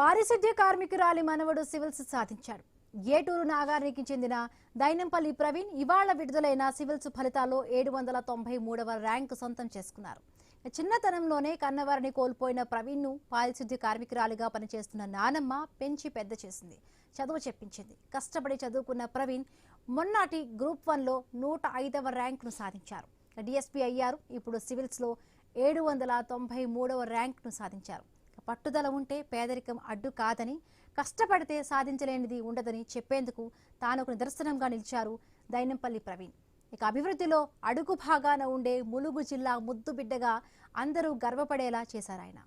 పారిశుద్ధ్య కార్మికురాలి మనవడు సివిల్స్ సాధించాడు. ఏటూరు నాగారికి చెందిన దైనంపల్లి ప్రవీణ్ ఇవాళ విడుదలైన సివిల్స్ ఫలితాల్లో 793వ ర్యాంకు సొంతం చేసుకున్నారు. చిన్నతనంలోనే కన్నవారిని కోల్పోయిన ప్రవీణ్ ను పారిశుద్ధ్య కార్మికురాలిగా పనిచేస్తున్న నానమ్మ పెంచి పెద్ద చేసింది, చదువు చెప్పించింది. కష్టపడి చదువుకున్న ప్రవీణ్ మొన్నటి గ్రూప్ 1లో 105వ ర్యాంకును సాధించారు. డిఎస్పీ అయ్యారు. ఇప్పుడు సివిల్స్ లో 793వ ర్యాంకును సాధించారు. పట్టుదల ఉంటే పేదరికం అడ్డు కాదని, కష్టపడితే సాధించలేనిది ఉండదని చెప్పేందుకు తాను ఒక నిదర్శనంగా నిలిచారు దైనంపల్లి ప్రవీణ్. ఇక అభివృద్ధిలో అడుగు భాగాన ఉండే ములుగు జిల్లా ముద్దు బిడ్డగా అందరూ గర్వపడేలా చేశారాయన.